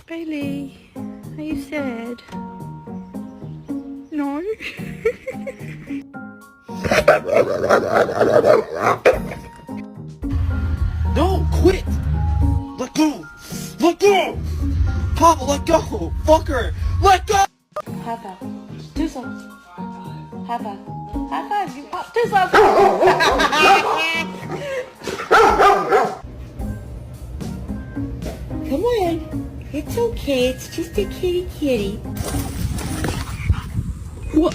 Bailey, are you sad? No? No, quit! Let go! Let go! Papa, let go! Fucker! Let go! High five. Do something. High five. High five. You pop. Do something. Come on. It's okay. It's just a kitty kitty. What?